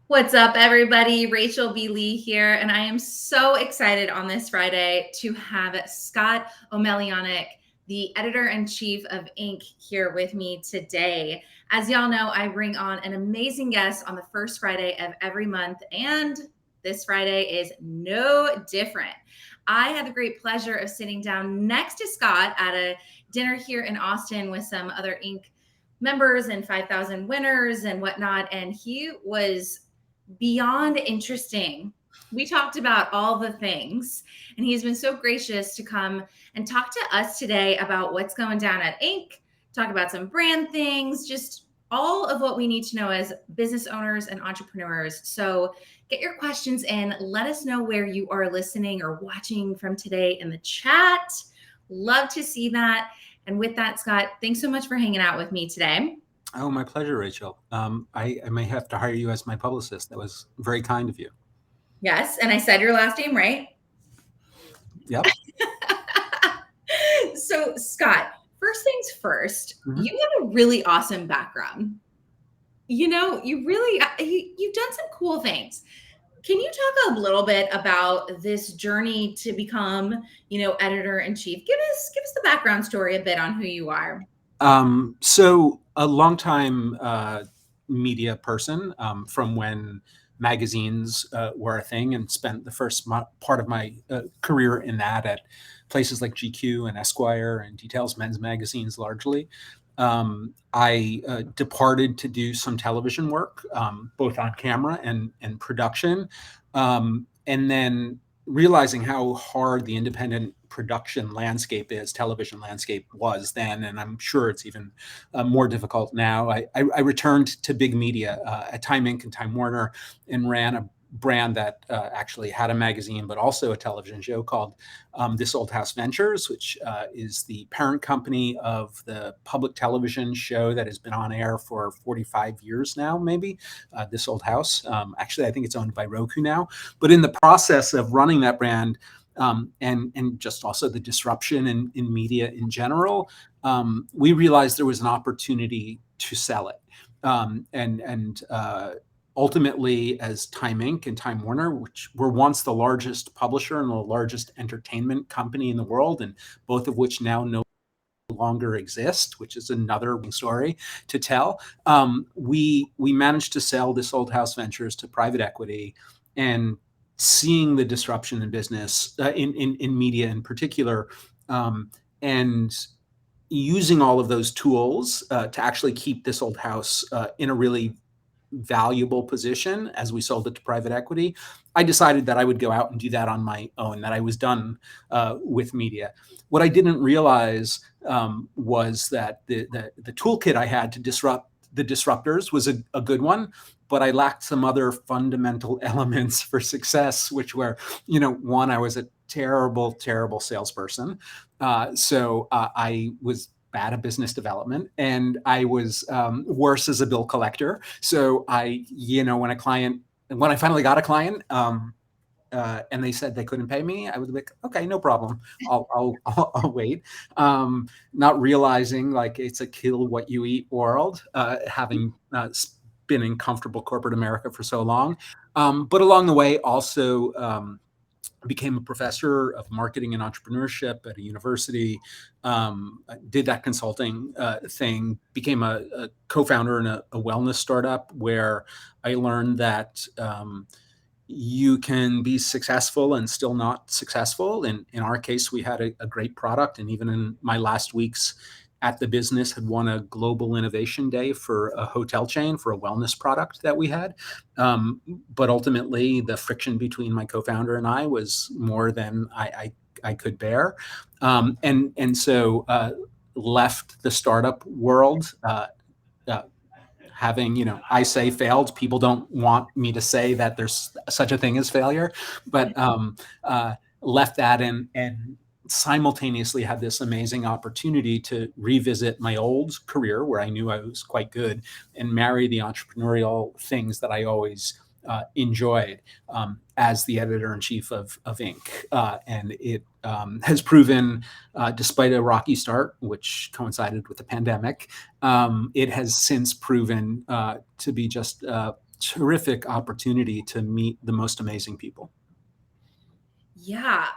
What's up, everybody? Rachel B. Lee here, and I am so excited on this Friday to have Scott Omelianuk, the editor-in-chief of Inc., here with me today. As y'all know, I bring on an amazing guest on the first Friday of every month, and this Friday is no different. I had the great pleasure of sitting down next to Scott at a dinner here in Austin with some other Inc. members and 5,000 winners and whatnot, and he was beyond interesting. We talked about all the things, and he's been so gracious to come and talk to us today about what's going down at Inc., talk about some brand things, just all of what we need to know as business owners and entrepreneurs. So get your questions in. Let us know where you are listening or watching from today in the chat. Love to see that. And with that, Scott, thanks so much for hanging out with me today. Oh, my pleasure, Rachel. I may have to hire you as my publicist. That was very kind of you. Yes, and I said your last name right. Yep. So, Scott, first things first, Mhm. you have a really awesome background. You've done some cool things. Can you talk a little bit about this journey to become, editor in chief? Give us the background story a bit on who you are. So a longtime media person from when magazines were a thing, and spent the first part of my career in that at places like GQ and Esquire and Details men's magazines largely. I departed to do some television work, both on camera and production. And then realizing how hard the independent production landscape is, television landscape was then, and I'm sure it's even more difficult now. I returned to big media at Time Inc. and Time Warner, and ran a brand that actually had a magazine, but also a television show called This Old House Ventures, which is the parent company of the public television show that has been on air for 45 years now, maybe, This Old House. Actually, I think it's owned by Roku now. But in the process of running that brand, and just also the disruption in media in general, we realized there was an opportunity to sell it. And ultimately, as Time Inc. and Time Warner, which were once the largest publisher and the largest entertainment company in the world, and both of which now no longer exist, which is another story to tell. We managed to sell This Old House Ventures to private equity, and seeing the disruption in business, in media in particular, and using all of those tools to actually keep This Old House in a really valuable position as we sold it to private equity, I decided that I would go out and do that on my own, that I was done with media. What I didn't realize was that the toolkit I had to disrupt the disruptors was a good one, but I lacked some other fundamental elements for success, which were, one, I was a terrible, terrible salesperson. So I was bad at business development, and I was worse as a bill collector. So when I finally got a client, and they said they couldn't pay me, I would be like, okay, no problem. I'll wait. Not realizing like it's a kill what you eat world, having been in comfortable corporate America for so long. But along the way, also became a professor of marketing and entrepreneurship at a university, did that consulting thing, became a co-founder in a wellness startup where I learned that you can be successful and still not successful. And in our case, we had a great product. And even in my last weeks at the business, had won a global innovation day for a hotel chain for a wellness product that we had. But ultimately, the friction between my co-founder and I was more than I could bear. And so left the startup world, uh, having, I say failed. People don't want me to say that there's such a thing as failure, but left that, and simultaneously had this amazing opportunity to revisit my old career where I knew I was quite good, and marry the entrepreneurial things that I always enjoyed, as the editor in chief of Inc. And it has proven, despite a rocky start, which coincided with the pandemic, it has since proven to be just terrific opportunity to meet the most amazing people. Yeah,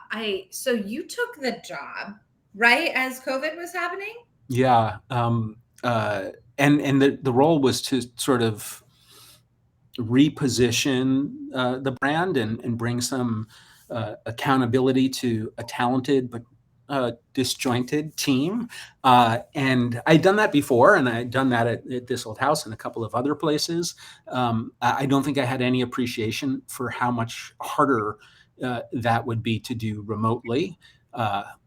so you took the job right as COVID was happening? Yeah, and the role was to sort of reposition the brand and bring some accountability to a talented but disjointed team. And I'd done that before, and I'd done that at This Old House and a couple of other places. I don't think I had any appreciation for how much harder that would be to do remotely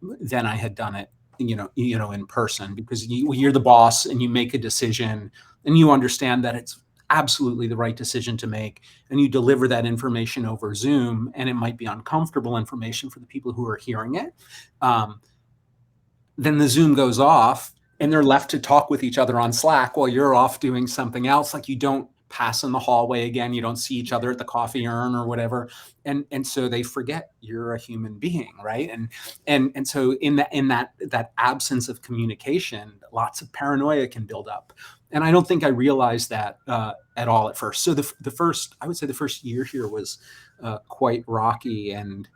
than I had done it, in person, because you're the boss and you make a decision and you understand that it's absolutely the right decision to make, and you deliver that information over Zoom, and it might be uncomfortable information for the people who are hearing it. um, then the Zoom goes off and they're left to talk with each other on Slack while you're off doing something else. Like, you don't pass in the hallway again, you don't see each other at the coffee urn or whatever, and so they forget you're a human being, right? And so in that absence of communication, lots of paranoia can build up, and I don't think I realized that at all at first. So the first, I would say, the first year here was quite rocky, and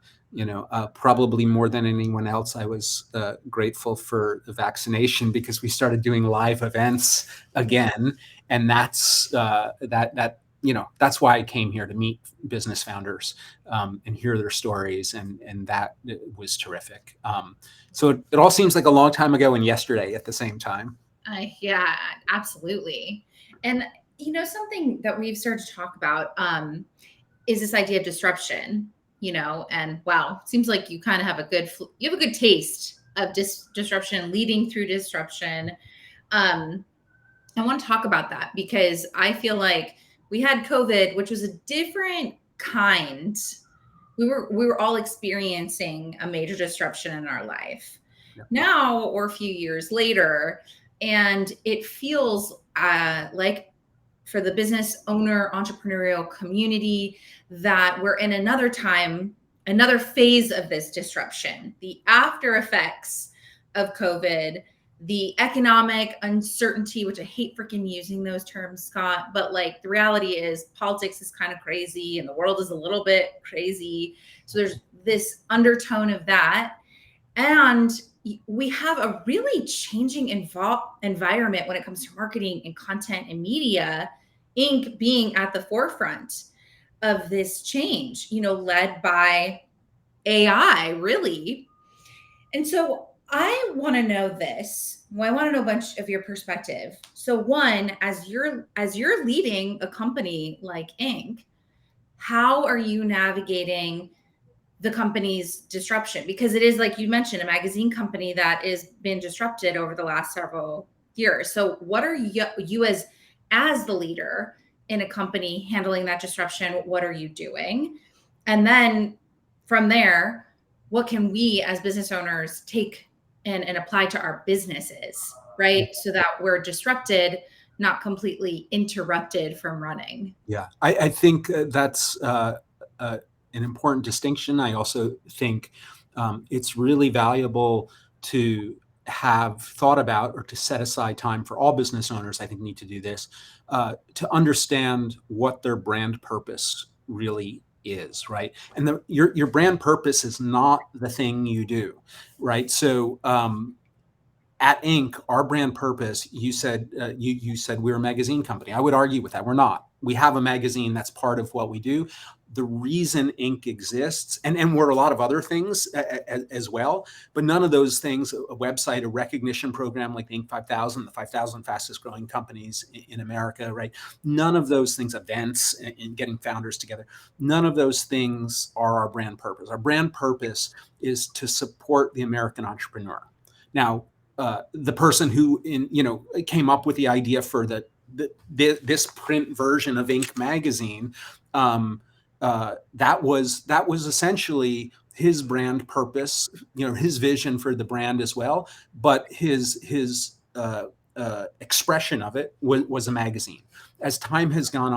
probably more than anyone else, I was grateful for the vaccination, because we started doing live events again, and that's why I came here, to meet business founders and hear their stories, and that was terrific. So it all seems like a long time ago and yesterday at the same time. Yeah, absolutely. And something that we've started to talk about is this idea of disruption. And wow, it seems like you kind of have you have a good taste of disruption, leading through disruption. I want to talk about that because I feel like we had COVID, which was a different kind. We were all experiencing a major disruption in our life. Yeah. Now, or a few years later, and it feels like, for the business owner, entrepreneurial community, that we're in another time, another phase of this disruption, the after effects of COVID, the economic uncertainty, which I hate freaking using those terms, Scott, but like the reality is politics is kind of crazy and the world is a little bit crazy. So there's this undertone of that. And we have a really changing environment when it comes to marketing and content and media, Inc. being at the forefront of this change, led by AI, really. And so I want to know this. Well, I want to know a bunch of your perspective. So one, as you're leading a company like Inc., how are you navigating the company's disruption? Because it is, like you mentioned, a magazine company that is been disrupted over the last several years. So what are you as the leader in a company handling that disruption? What are you doing? And then from there, what can we as business owners take and apply to our businesses, right? So that we're disrupted, not completely interrupted from running. Yeah, I think that's an important distinction. I also think it's really valuable to have thought about, or to set aside time, for all business owners, I think, need to do this, to understand what their brand purpose really is, right? And your brand purpose is not the thing you do, right? So at Inc., our brand purpose, you said you said we're a magazine company. I would argue with that. We're not. We have a magazine that's part of what we do. The reason Inc. exists, and we're a lot of other things as well, but none of those things, a website, a recognition program like the Inc. 5000, the 5,000 fastest growing companies in America, right? None of those things, events and getting founders together, none of those things are our brand purpose. Our brand purpose is to support the American entrepreneur. Now, the person who came up with the idea for this print version of Inc. magazine, that was essentially his brand purpose, his vision for the brand as well. But his expression of it was a magazine. As time has gone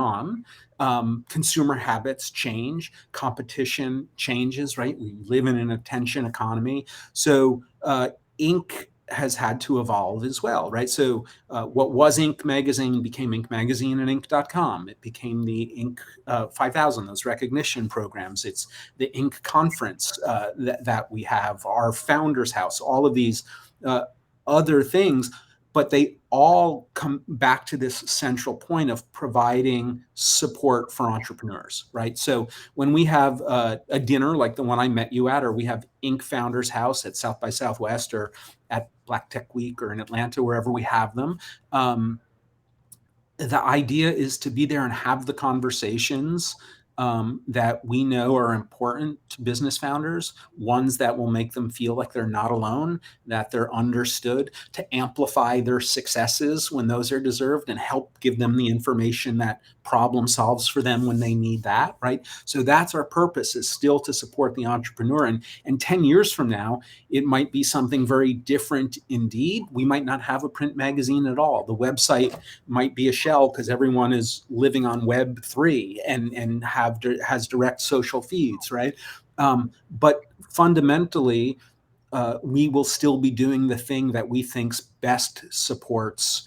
on, consumer habits change, competition changes, right? We live in an attention economy, so Inc. has had to evolve as well, right? So what was Inc. magazine became Inc. magazine and Inc.com. It became the Inc. 5000, those recognition programs. It's the Inc. conference that we have, our founders house, all of these uh, other things, but they all come back to this central point of providing support for entrepreneurs, right? So when we have a dinner like the one I met you at, or we have Inc. Founders House at South by Southwest, or at Black Tech Week, or in Atlanta, wherever we have them, the idea is to be there and have the conversations that we know are important to business founders, ones that will make them feel like they're not alone, that they're understood, to amplify their successes when those are deserved and help give them the information that problem solves for them when they need that, right? So that's our purpose, is still to support the entrepreneur. And 10 years from now, it might be something very different indeed. We might not have a print magazine at all. The website might be a shell because everyone is living on Web3 and has direct social feeds, right? But fundamentally, we will still be doing the thing that we think's best supports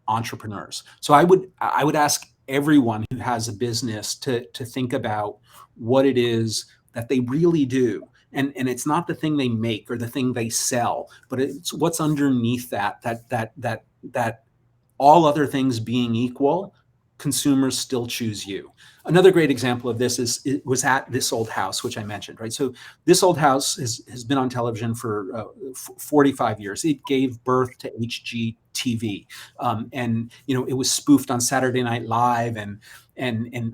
entrepreneurs. So I would ask everyone who has a business to think about what it is that they really do. And it's not the thing they make or the thing they sell, but it's what's underneath that all other things being equal, consumers still choose you. Another great example of this is, it was at This Old House, which I mentioned, right? So This Old House has been on television for 45 years. It gave birth to HGTV, and it was spoofed on Saturday Night Live and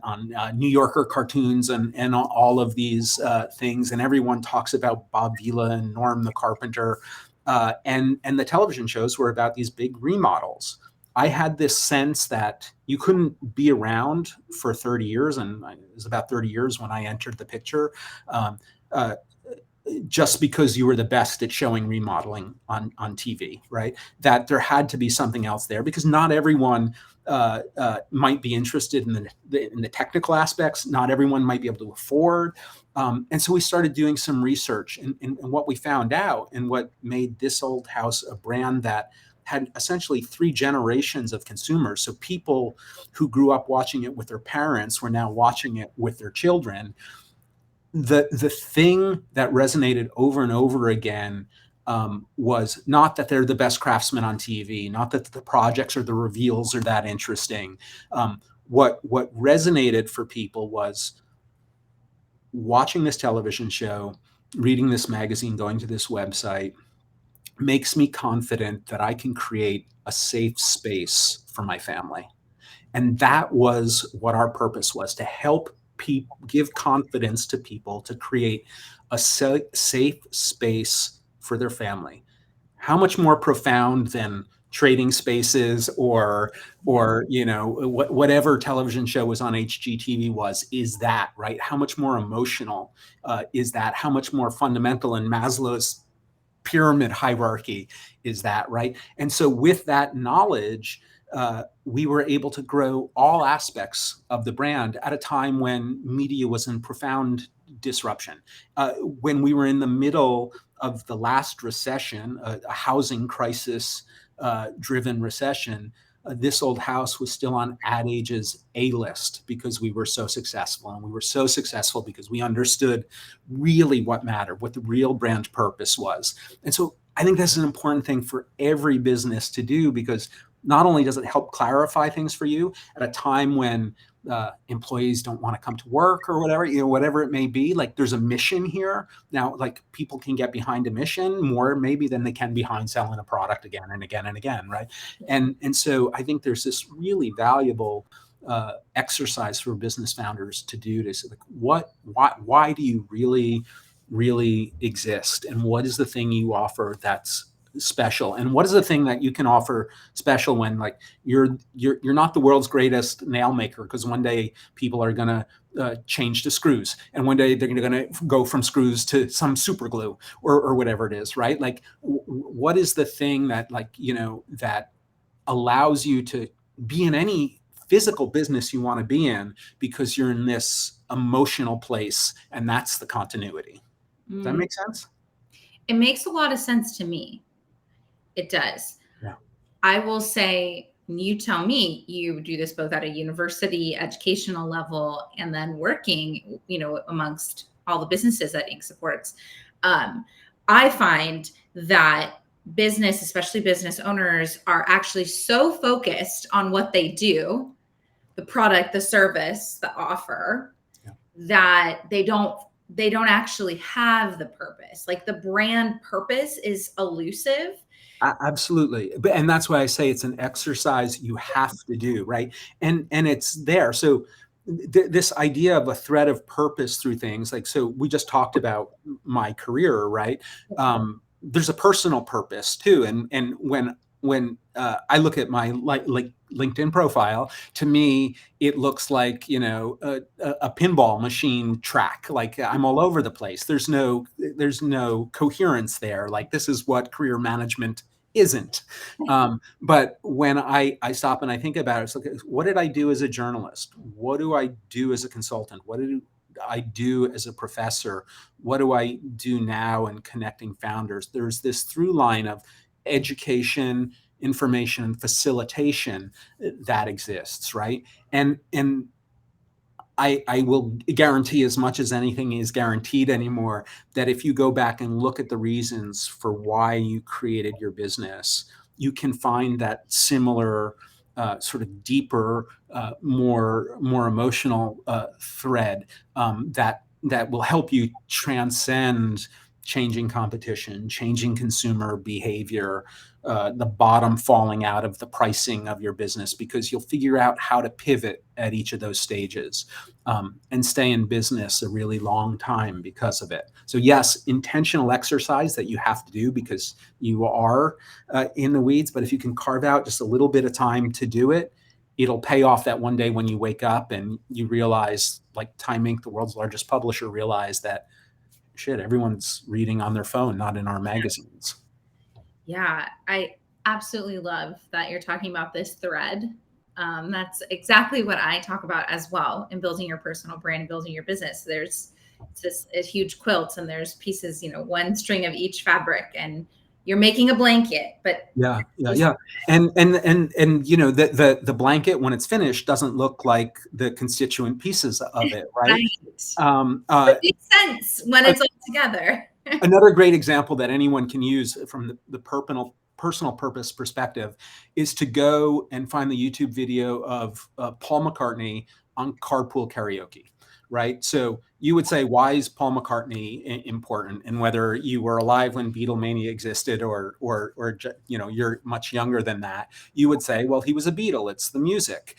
on New Yorker cartoons and all of these things. And everyone talks about Bob Vila and Norm the Carpenter, and the television shows were about these big remodels. I had this sense that you couldn't be around for 30 years, and it was about 30 years when I entered the picture, um, uh, just because you were the best at showing remodeling on TV, right? That there had to be something else there, because not everyone might be interested in the technical aspects. Not everyone might be able to afford. And so we started doing some research, and what we found out, and what made This Old House a brand that had essentially 3 generations of consumers. So people who grew up watching it with their parents were now watching it with their children. The thing that resonated over and over again was not that they're the best craftsmen on TV, not that the projects or the reveals are that interesting. What resonated for people was watching this television show, reading this magazine, going to this website, makes me confident that I can create a safe space for my family. And that was what our purpose was, to help people, give confidence to people to create a safe space for their family. How much more profound than Trading Spaces or whatever television show was on HGTV is that, right? How much more emotional is that? How much more fundamental in Maslow's pyramid hierarchy is that, right? And so with that knowledge, we were able to grow all aspects of the brand at a time when media was in profound disruption. When we were in the middle of the last recession, a housing crisis driven recession, This Old House was still on Ad Age's A list because we were so successful. And we were so successful because we understood really what mattered, what the real brand purpose was. And so I think that's an important thing for every business to do, because not only does it help clarify things for you at a time when employees don't want to come to work or whatever, whatever it may be, like there's a mission here. Now, like people can get behind a mission more maybe than they can behind selling a product again and again and again, right? And so I think there's this really valuable exercise for business founders to do, to say, like, why do you really exist, and what is the thing you offer that's special, and what is the thing that you can offer special when, like, you're not the world's greatest nail maker, because one day people are going to change to screws, and one day they're going to go from screws to some super glue or whatever it is, right? Like what is the thing that, like, that allows you to be in any physical business you want to be in, because you're in this emotional place, and that's the continuity. Does that make sense? It makes a lot of sense to me. It does. Yeah. I will say, you tell me, you do this both at a university educational level and then working, amongst all the businesses that Inc. supports. Um, I find that business, especially business owners, are actually so focused on what they do, the product, the service, the offer, Yeah. that they don't actually have the purpose. Like the brand purpose is elusive. Absolutely. And that's why I say it's an exercise you have to do, right? And it's there. So this idea of a thread of purpose through things, like, so we just talked about my career, right? There's a personal purpose too. And when I look at my like LinkedIn profile, to me it looks like, a pinball machine track. Like I'm all over the place. There's no coherence there. Like this is what career management isn't. But when I stop and I think about it, it's like, what did I do as a journalist? What do I do as a consultant? What do I do as a professor? What do I do now in connecting founders? There's this through line of education, information, and facilitation that exists, right? And I will guarantee, as much as anything is guaranteed anymore, that if you go back and look at the reasons for why you created your business, you can find that similar sort of deeper, more emotional thread that will help you transcend changing competition, changing consumer behavior, the bottom falling out of the pricing of your business, because you'll figure out how to pivot at each of those stages, and stay in business a really long time because of it. So yes, intentional exercise that you have to do because you are in the weeds, but if you can carve out just a little bit of time to do it, it'll pay off that one day when you wake up and you realize, like Time Inc., the world's largest publisher, realized that shit, everyone's reading on their phone, not in our magazines. Yeah, I absolutely love that you're talking about this thread. That's exactly what I talk about as well in building your personal brand, building your business. There's just a huge quilt, and there's pieces, one string of each fabric, and you're making a blanket. But Yeah, yeah, yeah. And the blanket, when it's finished, doesn't look like the constituent pieces of it, right? right, Um, it uh, makes sense when it's all together. Another great example that anyone can use from the personal purpose perspective is to go and find the YouTube video of Paul McCartney on carpool karaoke, right? So you would say, why is Paul McCartney important? And whether you were alive when Beatlemania existed, or you're much younger than that, you would say, well, he was a Beatle. It's the music.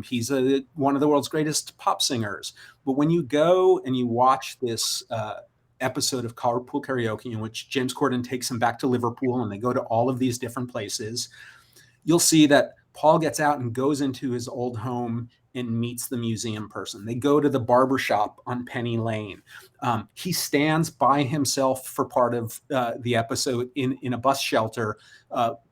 He's one of the world's greatest pop singers. But when you go and you watch this episode of Carpool Karaoke, in which James Corden takes him back to Liverpool and they go to all of these different places, you'll see that Paul gets out and goes into his old home and meets the museum person. They go to the barber shop on Penny Lane. He stands by himself for part of the episode in a bus shelter,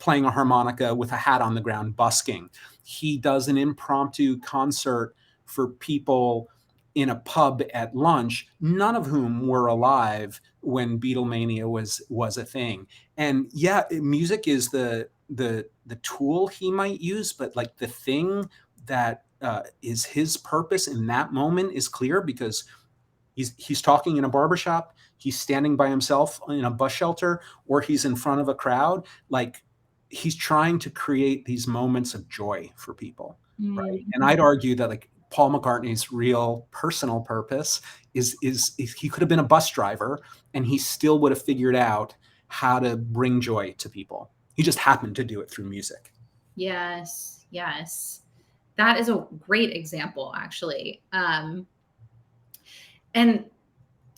playing a harmonica with a hat on the ground, busking. He does an impromptu concert for people in a pub at lunch, none of whom were alive when Beatlemania was a thing. And yeah, music is the tool he might use, but like the thing that is his purpose in that moment is clear, because he's talking in a barbershop, he's standing by himself in a bus shelter, or he's in front of a crowd. Like he's trying to create these moments of joy for people, right? And I'd argue that, like, Paul McCartney's real personal purpose is he could have been a bus driver and he still would have figured out how to bring joy to people. He just happened to do it through music. Yes, yes. That is a great example, actually. And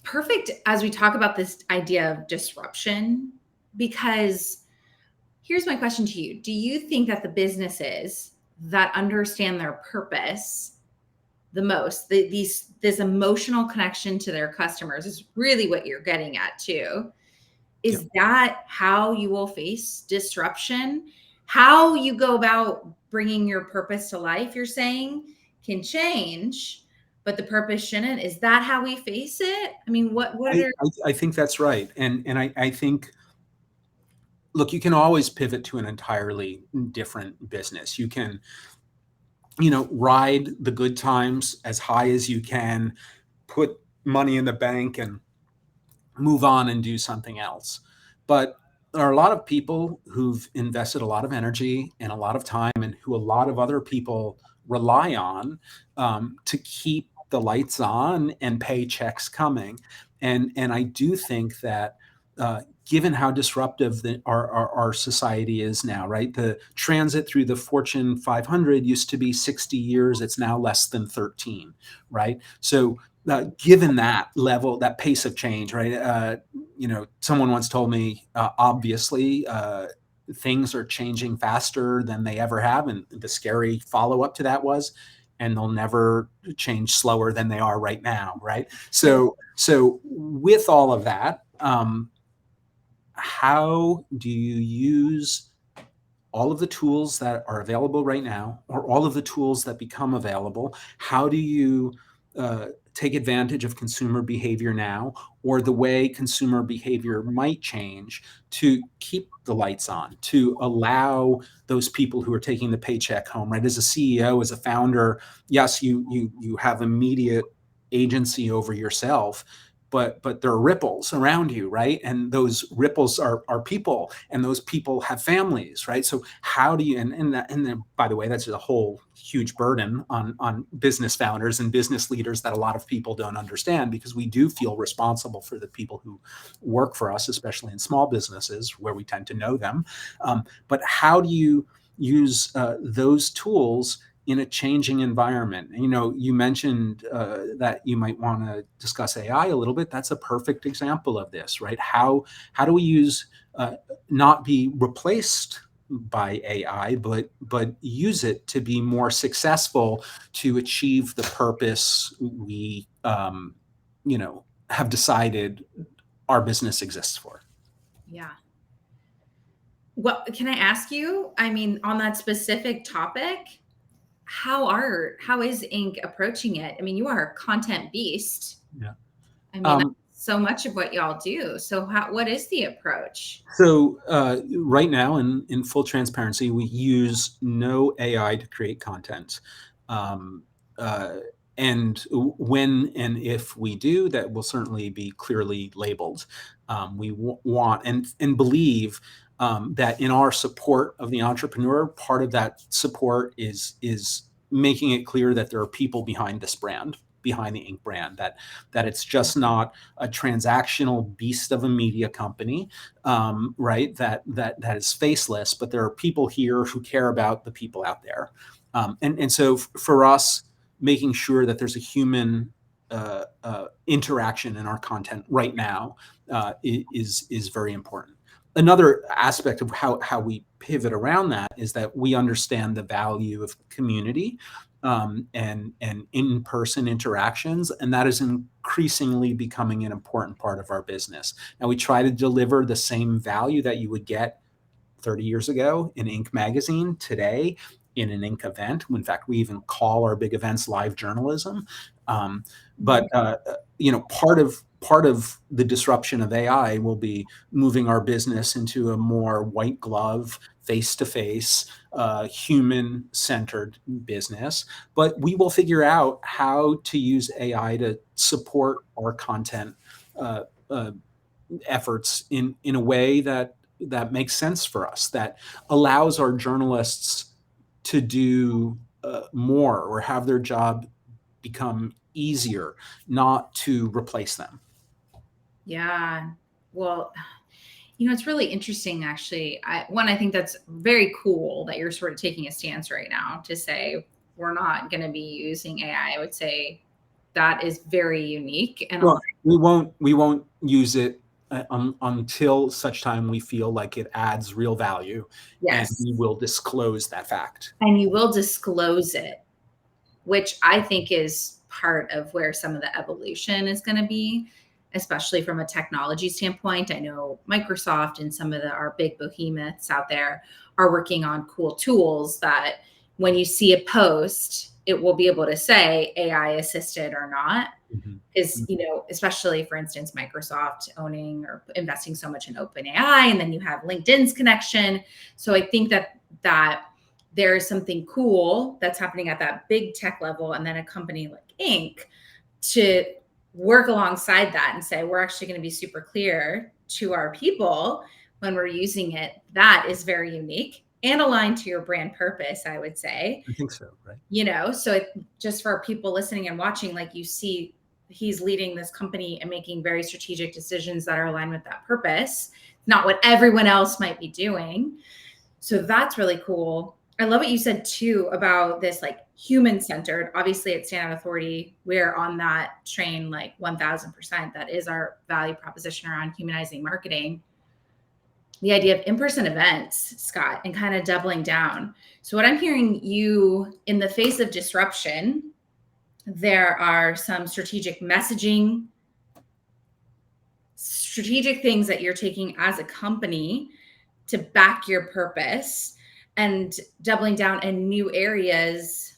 perfect as we talk about this idea of disruption, because here's my question to you. Do you think that the businesses that understand their purpose the most, this emotional connection to their customers, is really what you're getting at too? Is that how you will face disruption? How you go about bringing your purpose to life, you're saying, can change, but the purpose shouldn't. Is that how we face it? I mean, what I, are I think that's right. And I think look, you can always pivot to an entirely different business. You can, ride the good times as high as you can, put money in the bank and move on and do something else. But there are a lot of people who've invested a lot of energy and a lot of time, and who a lot of other people rely on to keep the lights on and paychecks coming. And I do think that given how disruptive our society is now, right? The transit through the Fortune 500 used to be 60 years. It's now less than 13, right? So given that level, that pace of change, right? Someone once told me, obviously, things are changing faster than they ever have. And the scary follow up to that was, and they'll never change slower than they are right now, right? So with all of that, how do you use all of the tools that are available right now, or all of the tools that become available? How do you take advantage of consumer behavior now, or the way consumer behavior might change, to keep the lights on, to allow those people who are taking the paycheck home, right? As a CEO, as a founder, yes, you have immediate agency over yourself, but there are ripples around you, right? And those ripples are people, and those people have families, right? So how do you, and then, by the way, that's a whole huge burden on business founders and business leaders that a lot of people don't understand, because we do feel responsible for the people who work for us, especially in small businesses where we tend to know them. But how do you use those tools in a changing environment? You mentioned that you might want to discuss AI a little bit. That's a perfect example of this, right? How do we use, not be replaced by AI, but use it to be more successful, to achieve the purpose we have decided our business exists for? Yeah. Well, can I ask you, I mean, on that specific topic, how is Inc. approaching it? I mean, you are a content beast. Yeah. I mean, that's so much of what y'all do. So what is the approach? So right now, in full transparency, we use no AI to create content. Um, uh, and when and if we do, that will certainly be clearly labeled. We want and believe that in our support of the entrepreneur, part of that support is making it clear that there are people behind this brand, behind the Inc. brand, that it's just not a transactional beast of a media company, right? That is faceless, but there are people here who care about the people out there, and so for us, making sure that there's a human interaction in our content right now is very important. Another aspect of how we pivot around that is that we understand the value of community, and in-person interactions, and that is increasingly becoming an important part of our business. Now, we try to deliver the same value that you would get 30 years ago in Inc. magazine today in an Inc. event. In fact, we even call our big events live journalism. But part of the disruption of AI will be moving our business into a more white glove, face-to-face, human-centered business. But we will figure out how to use AI to support our content efforts in a way that makes sense for us, that allows our journalists to do more, or have their job become easier, not to replace them. Yeah. Well, it's really interesting, actually. I think that's very cool that you're sort of taking a stance right now to say we're not going to be using AI. I would say that is very unique. And well, we won't use it until such time we feel like it adds real value, and yes, we will disclose that fact. and you will disclose it, which I think is part of where some of the evolution is going to be, especially from a technology standpoint. I know Microsoft and some of our big behemoths out there are working on cool tools that when you see a post, it will be able to say AI assisted or not. Mhm. Is, especially for instance, Microsoft owning or investing so much in OpenAI, and then you have LinkedIn's connection. So I think that there is something cool that's happening at that big tech level, and then a company like Inc. to work alongside that and say, we're actually going to be super clear to our people when we're using it. That is very unique and aligned to your brand purpose, I would say. I think so, right? So just for people listening and watching, like, you see he's leading this company and making very strategic decisions that are aligned with that purpose, not what everyone else might be doing. So that's really cool. I love what you said too about this, like, human centered. Obviously at Standout Authority, we're on that train like 1000%. That is our value proposition around humanizing marketing. The idea of in-person events, Scott, and kind of doubling down. So what I'm hearing you, in the face of disruption, there are some strategic messaging, strategic things that you're taking as a company to back your purpose, and doubling down in new areas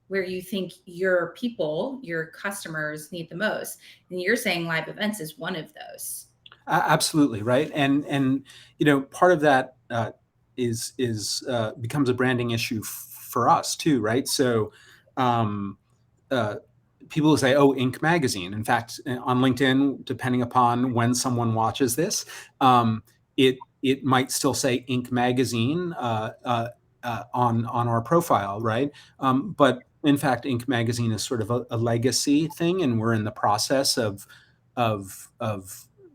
where you think your people, your customers, need the most. And you're saying live events is one of those. Absolutely, right. And part of that is becomes a branding issue for us too, right? So um, uh, people will say, "Oh, Inc. magazine." In fact, on LinkedIn, depending upon when someone watches this, it might still say Inc. magazine on our profile, right? But in fact, Inc. magazine is sort of a legacy thing, and we're in the process of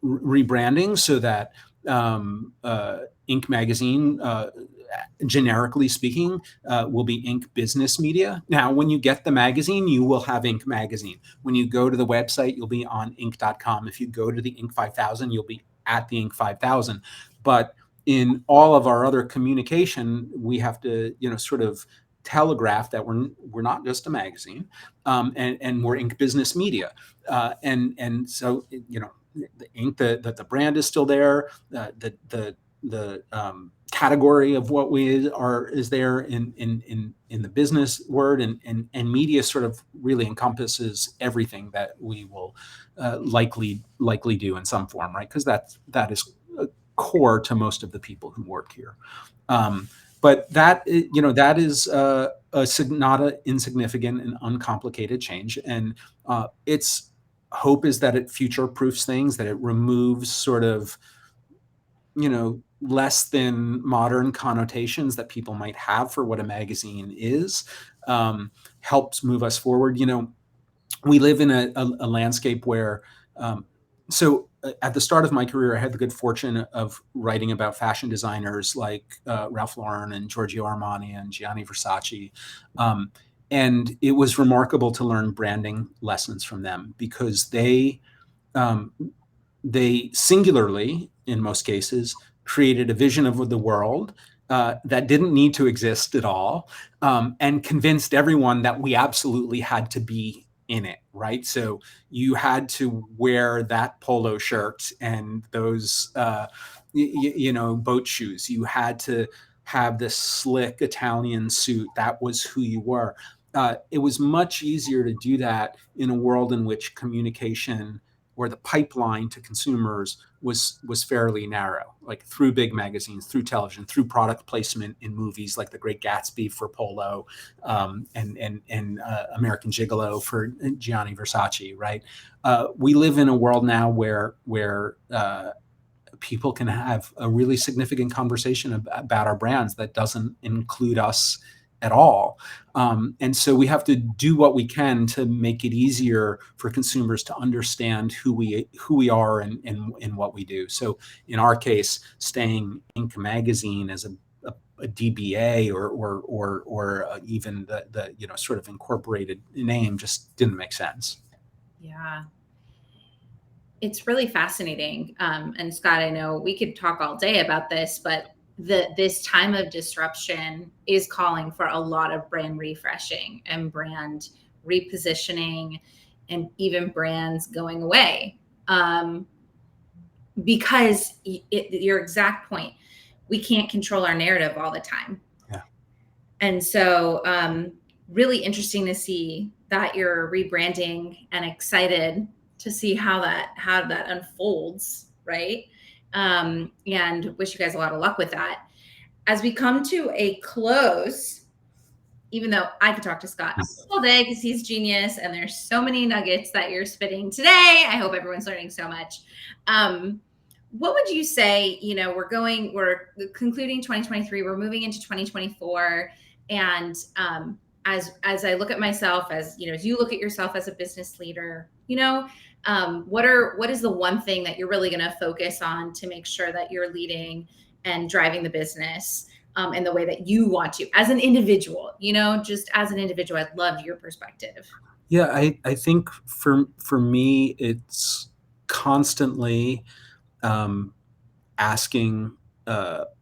rebranding so that Inc. magazine, generically speaking, will be Inc. Business Media. Now, when you get the magazine, you will have Inc. magazine. When you go to the website, you'll be on Inc.com. If you go to the Inc. 5000, you'll be at the Inc. 5000. But in all of our other communication, we have to, sort of telegraph that we're not just a magazine, and we're Inc. Business Media, and so the ink, the brand is still there, the category of what we are is there in the business word, and media sort of really encompasses everything that we will likely do in some form, right? Because that is core to most of the people who work here. But that is not an insignificant and uncomplicated change, and its hope is that it future proofs things, that it removes sort of less than modern connotations that people might have for what a magazine is, helps move us forward. We live in a landscape where so at the start of my career, I had the good fortune of writing about fashion designers like Ralph Lauren and Giorgio Armani and Gianni Versace. And it was remarkable to learn branding lessons from them, because um, they singularly, in most cases, created a vision of the world that didn't need to exist at all, and convinced everyone that we absolutely had to be in it, right? So you had to wear that polo shirt and those, boat shoes. You had to have this slick Italian suit. That was who you were. It was much easier to do that in a world in which communication, where the pipeline to consumers was fairly narrow, like through big magazines, through television, through product placement in movies like The Great Gatsby for Polo, and American Gigolo for Gianni Versace, right? We live in a world now where people can have a really significant conversation about our brands that doesn't include us at all. And so we have to do what we can to make it easier for consumers to understand who we are and what we do. So in our case, staying Inc. magazine as a DBA or even the sort of incorporated name just didn't make sense. Yeah. It's really fascinating. And Scott, I know we could talk all day about this, but this time of disruption is calling for a lot of brand refreshing and brand repositioning, and even brands going away. Because your exact point, we can't control our narrative all the time. Yeah. And so really interesting to see that you're rebranding and excited to see how that unfolds, right? And wish you guys a lot of luck with that. As we come to a close, even though I could talk to Scott all day because he's genius and there's so many nuggets that you're spitting today. I hope everyone's learning so much. What would you say, we're concluding 2023, we're moving into 2024. And as I look at myself, as you look at yourself as a business leader, what is the one thing that you're really going to focus on to make sure that you're leading and driving the business in the way that you want to as an individual, just as an individual? I'd love your perspective. Yeah, I think for me, it's constantly asking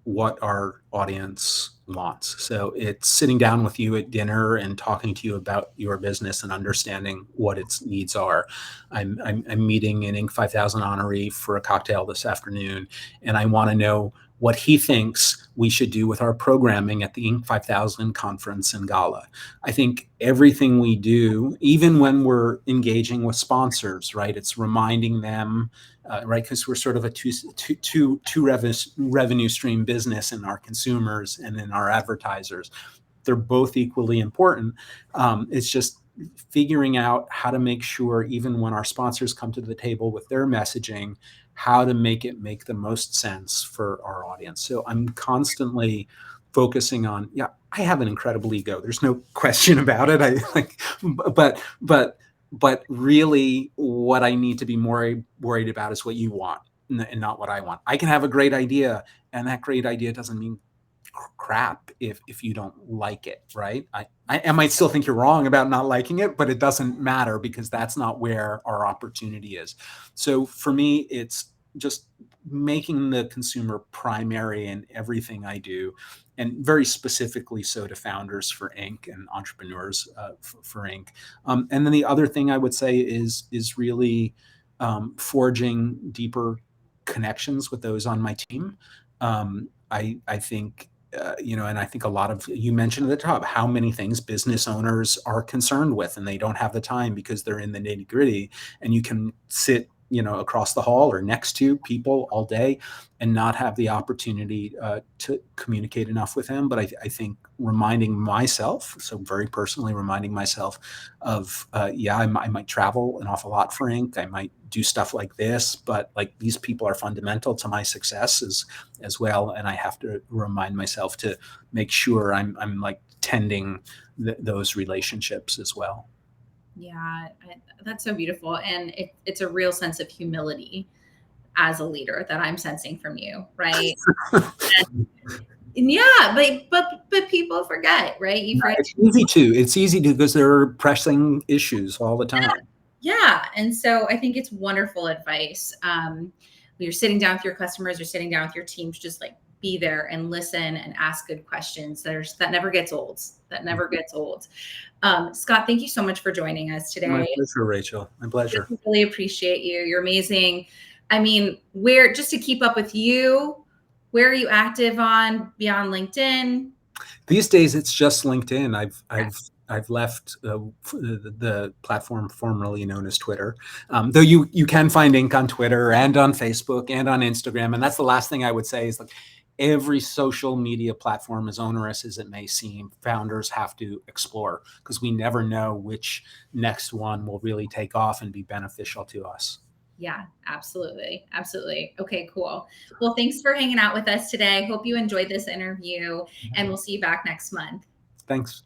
what our audience wants. So it's sitting down with you at dinner and talking to you about your business and understanding what its needs are. I'm meeting an Inc. 5000 honoree for a cocktail this afternoon, and I want to know what he thinks we should do with our programming at the Inc. 5000 conference and gala. I think everything we do, even when we're engaging with sponsors, right, it's reminding them, right, because we're sort of a two revenue stream business in our consumers and in our advertisers. They're both equally important. It's just figuring out how to make sure, even when our sponsors come to the table with their messaging, how to make it make the most sense for our audience. So I'm constantly focusing on, yeah, I have an incredible ego. There's no question about it. I like, but really what I need to be more worried about is what you want and not what I want. I can have a great idea, and that great idea doesn't mean crap if you don't like it, right? I might still think you're wrong about not liking it, but it doesn't matter because that's not where our opportunity is. So for me, it's just making the consumer primary in everything I do, and very specifically so to founders for Inc. and entrepreneurs for Inc. And then the other thing I would say is really forging deeper connections with those on my team. I think and I think a lot of, you mentioned at the top, how many things business owners are concerned with, and they don't have the time because they're in the nitty gritty. And you can sit, across the hall or next to people all day and not have the opportunity to communicate enough with them. But I think reminding myself, so very personally reminding myself of, I might travel an awful lot for Inc. I might do stuff like this, but like these people are fundamental to my success as well. And I have to remind myself to make sure I'm like tending those relationships as well. Yeah, that's so beautiful. And it's a real sense of humility as a leader that I'm sensing from you, right? And yeah, but people forget, right? You forget. It's easy to because there are pressing issues all the time. Yeah. And so I think it's wonderful advice. When you're sitting down with your customers, you're sitting down with your teams, just like be there and listen and ask good questions. That never gets old. That never gets old. Scott, thank you so much for joining us today. My pleasure, Rachel. My pleasure. Really appreciate you. You're amazing. I mean, just to keep up with you, where are you active on beyond LinkedIn? These days, it's just LinkedIn. I've left the platform formerly known as Twitter, though you can find Inc. on Twitter and on Facebook and on Instagram. And that's the last thing I would say is, like, every social media platform, as onerous as it may seem, founders have to explore, because we never know which next one will really take off and be beneficial to us. Yeah, absolutely. Absolutely. Okay, cool. Well, thanks for hanging out with us today. Hope you enjoyed this interview, and we'll see you back next month. Thanks.